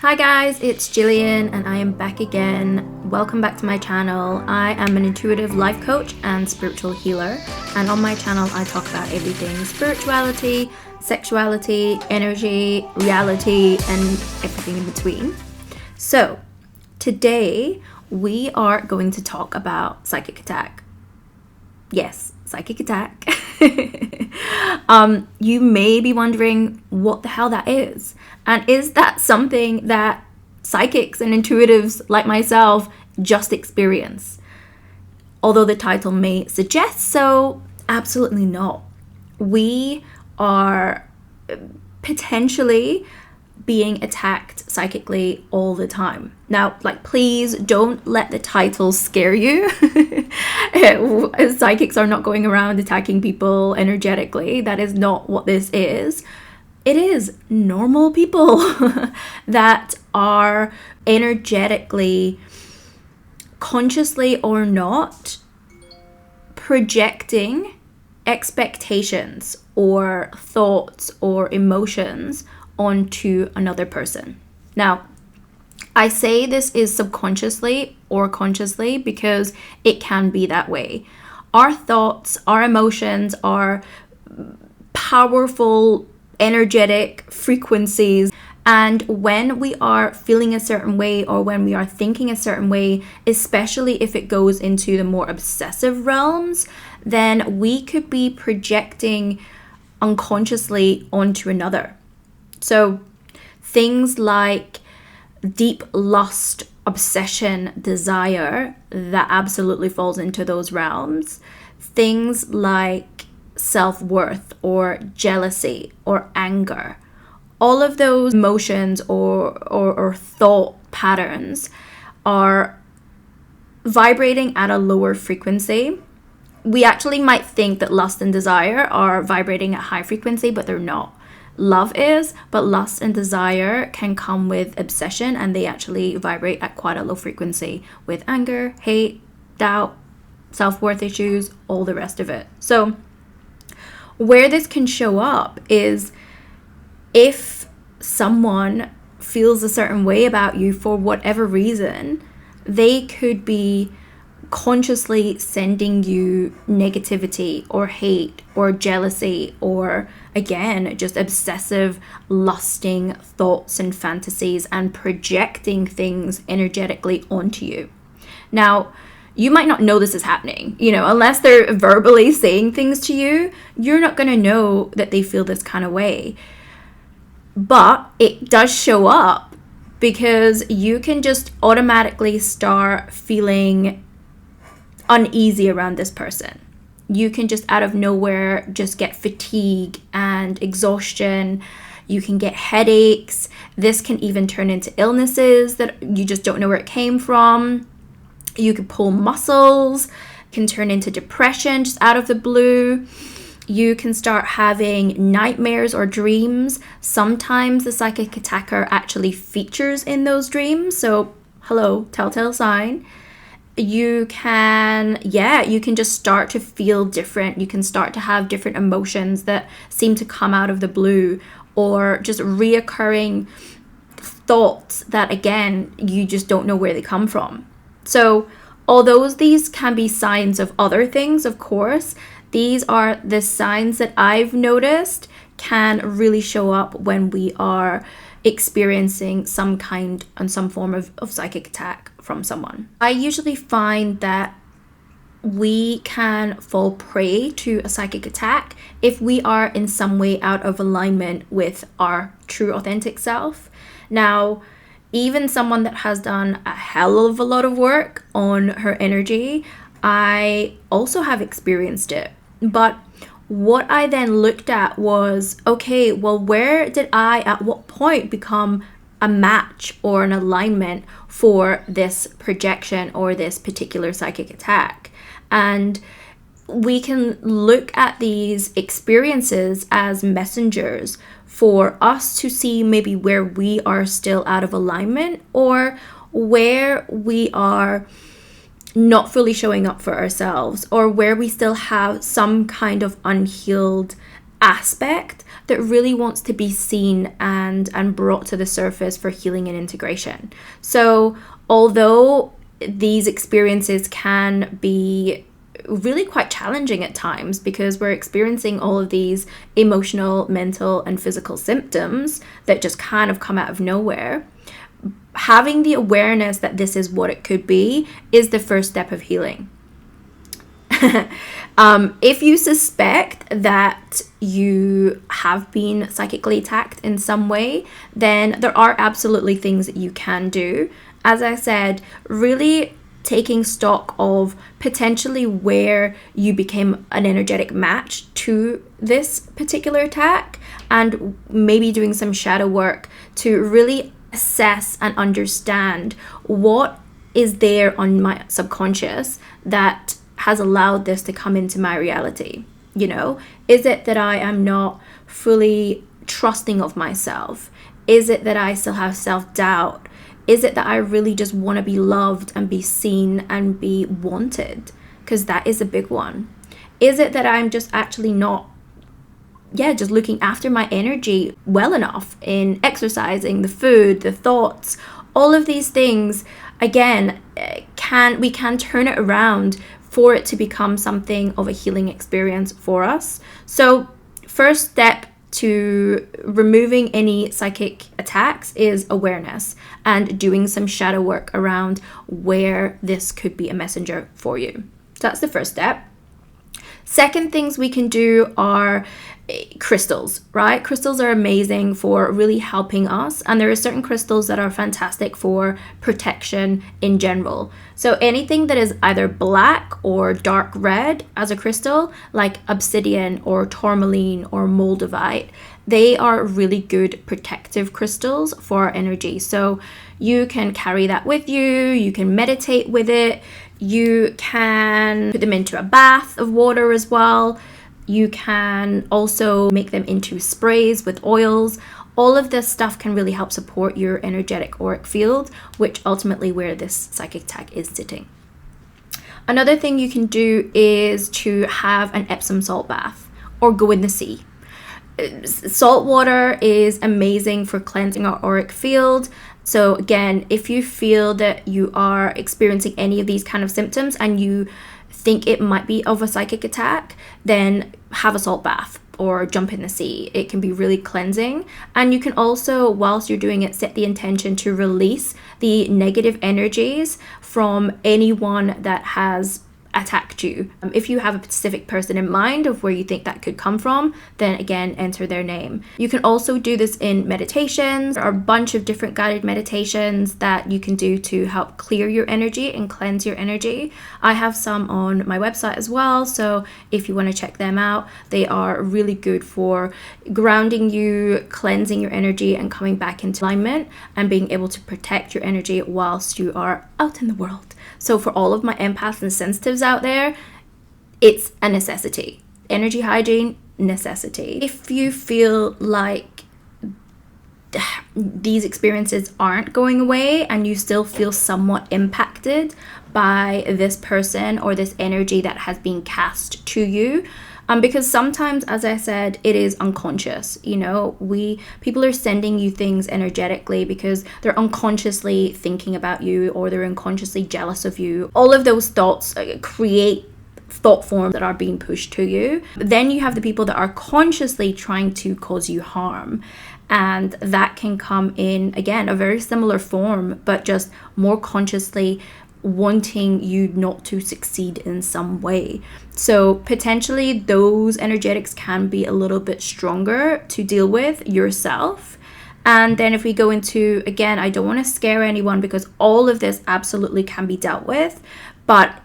Hi guys, it's Jillian and I am back again. Welcome back to my channel. I am an intuitive life coach and spiritual healer, and on my channel I talk about everything spirituality, sexuality, energy, reality, and everything in between. So today we are going to talk about psychic attack. Yes, psychic attack. You may be wondering what the hell that is. And is that something that psychics and intuitives like myself just experience? Although the title may suggest so, absolutely not. We are potentially being attacked psychically all the time. Now, please don't let the title scare you. Psychics are not going around attacking people energetically. That is not what this is. It is normal people that are energetically, consciously or not, projecting expectations or thoughts or emotions onto another person. Now, I say this is subconsciously or consciously because it can be that way. Our thoughts, our emotions are powerful, energetic frequencies. And when we are feeling a certain way or when we are thinking a certain way, especially if it goes into the more obsessive realms, then we could be projecting unconsciously onto another. So things like deep lust, obsession, desire, that absolutely falls into those realms. Things like self-worth or jealousy or anger, all of those emotions or thought patterns are vibrating at a lower frequency. We actually might think that lust and desire are vibrating at high frequency, but they're not. Love is, but lust and desire can come with obsession, and they actually vibrate at quite a low frequency with anger, hate, doubt, self-worth issues, all the rest of it. So where this can show up is if someone feels a certain way about you for whatever reason, they could be consciously sending you negativity or hate or jealousy or, again, just obsessive lusting thoughts and fantasies and projecting things energetically onto you. Now, you might not know this is happening, unless they're verbally saying things to you, you're not going to know that they feel this kind of way. But it does show up because you can just automatically start feeling uneasy around this person. You can just out of nowhere just get fatigue and exhaustion. You can get headaches. This can even turn into illnesses that you just don't know where it came from. You could pull muscles, can turn into depression just out of the blue. You can start having nightmares or dreams. Sometimes the psychic attacker actually features in those dreams. So, hello, telltale sign. You can just start to feel different. You can start to have different emotions that seem to come out of the blue, or just reoccurring thoughts that, again, you just don't know where they come from. So although these can be signs of other things, of course, these are the signs that I've noticed can really show up when we are experiencing some kind and some form of psychic attack from someone. I usually find that we can fall prey to a psychic attack if we are in some way out of alignment with our true authentic self. Now, even someone that has done a hell of a lot of work on her energy, I also have experienced it. But what I then looked at was, okay, well, where did I at what point become a match or an alignment for this projection or this particular psychic attack? And we can look at these experiences as messengers for us to see maybe where we are still out of alignment or where we are not fully showing up for ourselves, or where we still have some kind of unhealed aspect that really wants to be seen and brought to the surface for healing and integration. So although these experiences can be really quite challenging at times because we're experiencing all of these emotional, mental, and physical symptoms that just kind of come out of nowhere, having the awareness that this is what it could be is the first step of healing. If you suspect that you have been psychically attacked in some way, then there are absolutely things that you can do. As I said, really taking stock of potentially where you became an energetic match to this particular attack, and maybe doing some shadow work to really assess and understand what is there on my subconscious that has allowed this to come into my reality. You know, is it that I am not fully trusting of myself? Is it that I still have self-doubt? Is it that I really just want to be loved and be seen and be wanted? Because that is a big one. Is it that I'm just actually not, just looking after my energy well enough in exercising, the food, the thoughts, all of these things? Again, we can turn it around for it to become something of a healing experience for us. So first step to removing any psychic attacks is awareness and doing some shadow work around where this could be a messenger for you. So that's the first step. Second things we can do are crystals, right? Crystals are amazing for really helping us, and there are certain crystals that are fantastic for protection in general. So anything that is either black or dark red as a crystal, like obsidian or tourmaline or moldavite, they are really good protective crystals for our energy. So you can carry that with you, you can meditate with it, you can put them into a bath of water as well. You can also make them into sprays with oils. All of this stuff can really help support your energetic auric field, which ultimately where this psychic attack is sitting. Another thing you can do is to have an Epsom salt bath or go in the sea. Salt water is amazing for cleansing our auric field. So again, if you feel that you are experiencing any of these kind of symptoms and you think it might be of a psychic attack, then have a salt bath or jump in the sea. It can be really cleansing. And you can also, whilst you're doing it, set the intention to release the negative energies from anyone that has attacked you. If you have a specific person in mind of where you think that could come from, then again, enter their name. You can also do this in meditations. There are a bunch of different guided meditations that you can do to help clear your energy and cleanse your energy. I have some on my website as well, so if you want to check them out, they are really good for grounding you, cleansing your energy, and coming back into alignment and being able to protect your energy whilst you are out in the world. So for all of my empaths and sensitives out there, it's a necessity. Energy hygiene, necessity. If you feel like these experiences aren't going away and you still feel somewhat impacted by this person or this energy that has been cast to you, because sometimes, as I said, it is unconscious. You know, people are sending you things energetically because they're unconsciously thinking about you or they're unconsciously jealous of you. All of those thoughts create thought forms that are being pushed to you. Then you have the people that are consciously trying to cause you harm. And that can come in, again, a very similar form, but just more consciously wanting you not to succeed in some way. So potentially those energetics can be a little bit stronger to deal with yourself. And then if we go into, again, I don't want to scare anyone because all of this absolutely can be dealt with, but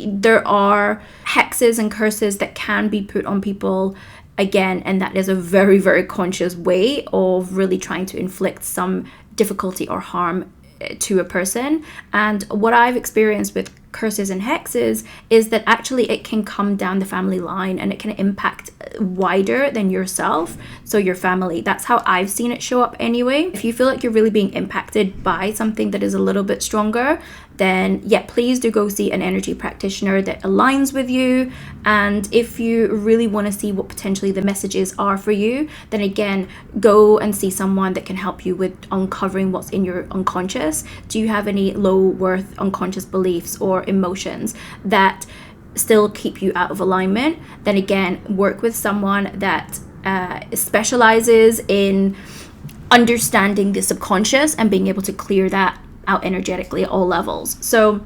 there are hexes and curses that can be put on people again, and that is a very, very conscious way of really trying to inflict some difficulty or harm to a person. And what I've experienced with curses and hexes is that actually it can come down the family line and it can impact wider than yourself, so your family. That's how I've seen it show up anyway. If you feel like you're really being impacted by something that is a little bit stronger, then yeah, please do go see an energy practitioner that aligns with you. And if you really want to see what potentially the messages are for you, then again, go and see someone that can help you with uncovering what's in your unconscious. Do you have any low worth unconscious beliefs or emotions that still keep you out of alignment? Then again, work with someone that specializes in understanding the subconscious and being able to clear that out energetically at all levels. So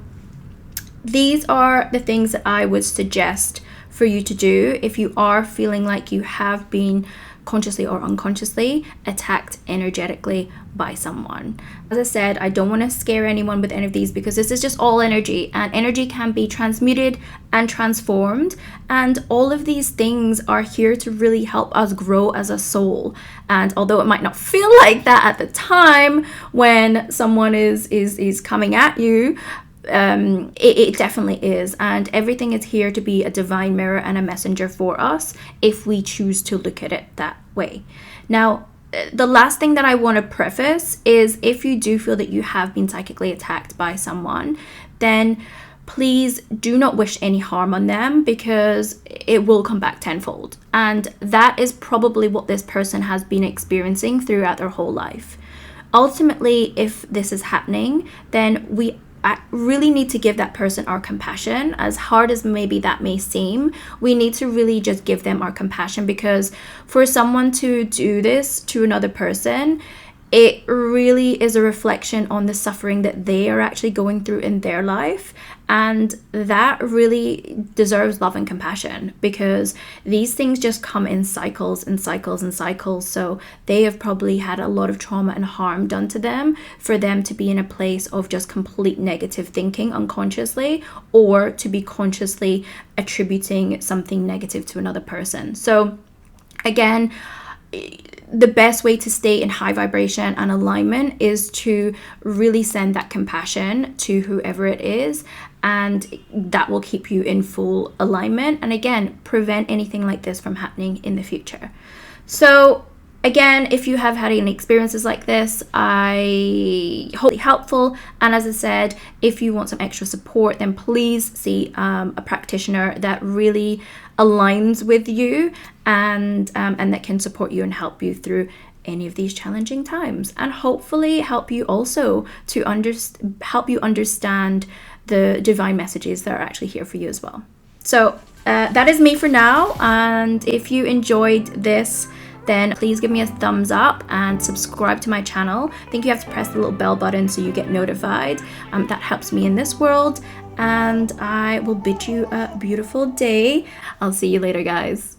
these are the things that I would suggest for you to do if you are feeling like you have been consciously or unconsciously attacked energetically by someone. As I said, I don't want to scare anyone with any of these because this is just all energy, and energy can be transmuted and transformed, and all of these things are here to really help us grow as a soul. And although it might not feel like that at the time when someone is coming at you, it definitely is, and everything is here to be a divine mirror and a messenger for us if we choose to look at it that way. Now, the last thing that I want to preface is, if you do feel that you have been psychically attacked by someone, then please do not wish any harm on them, because it will come back tenfold. And that is probably what this person has been experiencing throughout their whole life. Ultimately, if this is happening, then we really need to give that person our compassion. As hard as maybe that may seem, we need to really just give them our compassion, because for someone to do this to another person, it really is a reflection on the suffering that they are actually going through in their life. And that really deserves love and compassion, because these things just come in cycles and cycles and cycles. So they have probably had a lot of trauma and harm done to them for them to be in a place of just complete negative thinking unconsciously, or to be consciously attributing something negative to another person. So again, the best way to stay in high vibration and alignment is to really send that compassion to whoever it is, and that will keep you in full alignment, and again, prevent anything like this from happening in the future. So again, if you have had any experiences like this, I hope it's helpful. And as I said, if you want some extra support, then please see a practitioner that really aligns with you and that can support you and help you through any of these challenging times, and hopefully help you also to help you understand the divine messages that are actually here for you as well. So that is me for now, and if you enjoyed this, then please give me a thumbs up and subscribe to my channel. I think you have to press the little bell button so you get notified. That helps me in this world, and I will bid you a beautiful day. I'll see you later, guys.